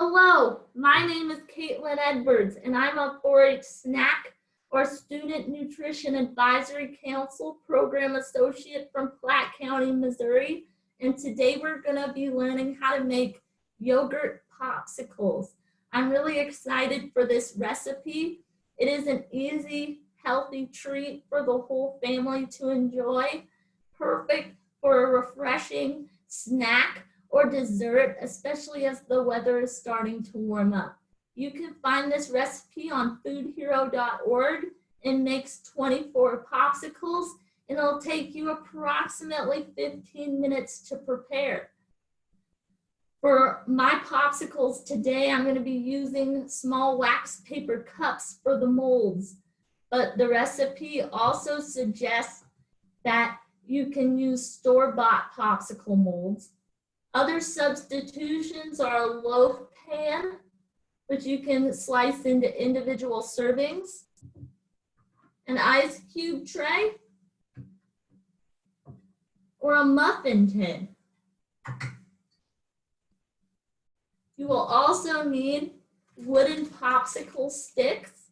Hello, my name is Kaitlin Edwards, and I'm a 4-H snack or Student Nutrition Advisory Council Program Associate from Platte County, Missouri. And today we're going to be learning how to make yogurt popsicles. I'm really excited for this recipe. It is an easy, healthy treat for the whole family to enjoy. Perfect for a refreshing snack or dessert, especially as the weather is starting to warm up. You can find this recipe on foodhero.org. It makes 24 popsicles, and it'll take you approximately 15 minutes to prepare. For my popsicles today, I'm going to be using small wax paper cups for the molds, but the recipe also suggests that you can use store-bought popsicle molds. Other substitutions are a loaf pan, which you can slice into individual servings, an ice cube tray, or a muffin tin. You will also need wooden popsicle sticks.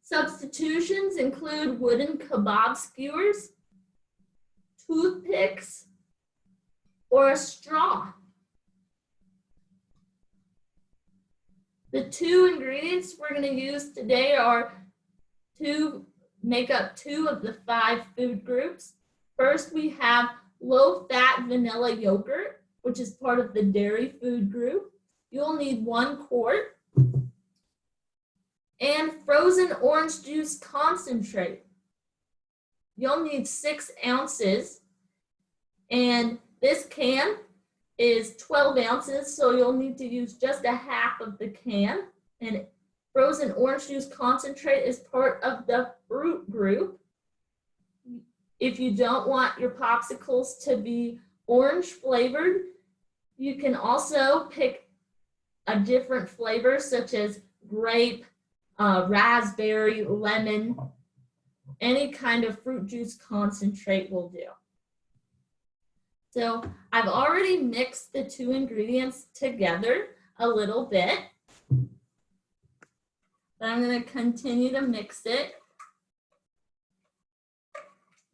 Substitutions include wooden kebab skewers, toothpicks, or a straw. The two ingredients we're going to use today are to make up 2 of the 5 food groups. First, we have low-fat vanilla yogurt, which is part of the dairy food group. You'll need 1 quart. And frozen orange juice concentrate. You'll need 6 ounces, and this can is 12 ounces, so you'll need to use just a half of the can. And frozen orange juice concentrate is part of the fruit group. If you don't want your popsicles to be orange flavored, you can also pick a different flavor such as grape, raspberry, lemon. Any kind of fruit juice concentrate will do. So I've already mixed the 2 ingredients together a little bit, but I'm going to continue to mix it.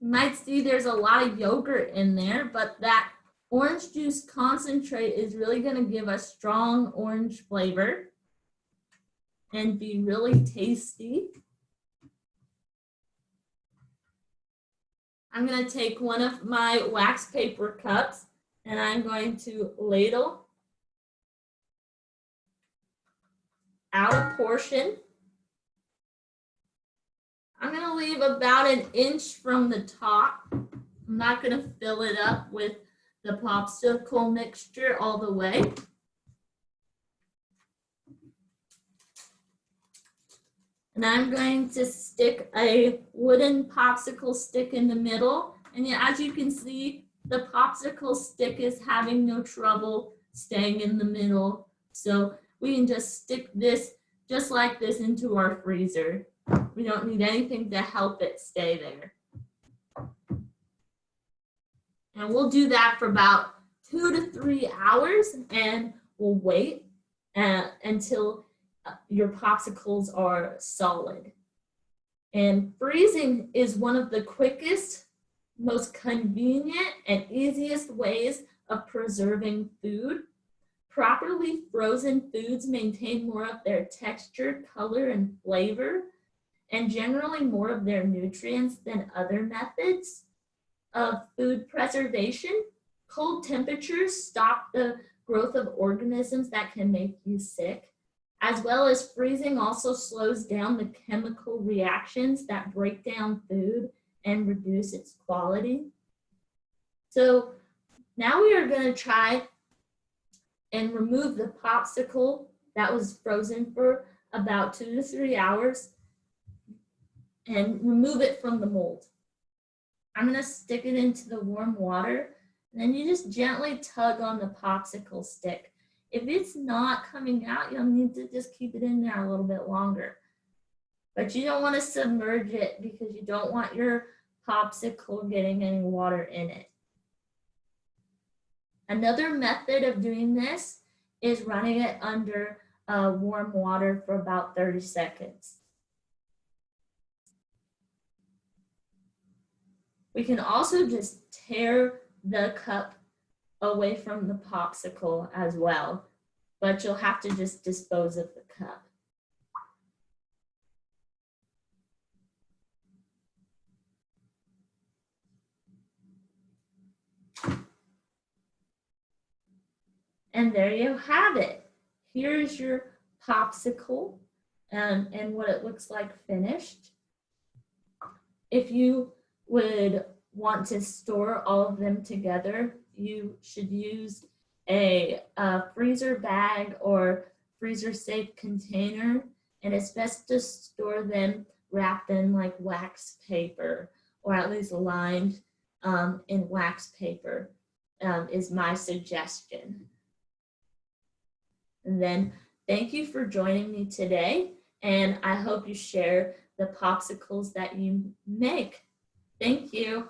You might see there's a lot of yogurt in there, but that orange juice concentrate is really going to give a strong orange flavor and be really tasty. I'm going to take one of my wax paper cups and I'm going to ladle out a portion. I'm going to leave about 1 inch from the top. I'm not going to fill it up with the popsicle mixture all the way. And I'm going to stick a wooden popsicle stick in the middle. And as you can see, the popsicle stick is having no trouble staying in the middle. So we can just stick this just like this into our freezer. We don't need anything to help it stay there. And we'll do that for about 2 to 3 hours, and we'll wait until your popsicles are solid. And freezing is one of the quickest, most convenient, and easiest ways of preserving food. Properly frozen foods maintain more of their texture, color, and flavor, and generally more of their nutrients than other methods of food preservation. Cold temperatures stop the growth of organisms that can make you sick, as well as freezing also slows down the chemical reactions that break down food and reduce its quality. So now we are going to try and remove the popsicle that was frozen for about 2 to 3 hours and remove it from the mold. I'm going to stick it into the warm water, and then you just gently tug on the popsicle stick. If it's not coming out, you'll need to just keep it in there a little bit longer. But you don't want to submerge it because you don't want your popsicle getting any water in it. Another method of doing this is running it under warm water for about 30 seconds. We can also just tear the cup away from the popsicle as well, but you'll have to just dispose of the cup. And there you have it. Here's your popsicle and what it looks like finished. If you would want to store all of them together, you should use a freezer bag or freezer safe container, and it's best to store them wrapped in like wax paper, or at least lined in wax paper is my suggestion. And then thank you for joining me today, and I hope you share the popsicles that you make. Thank you.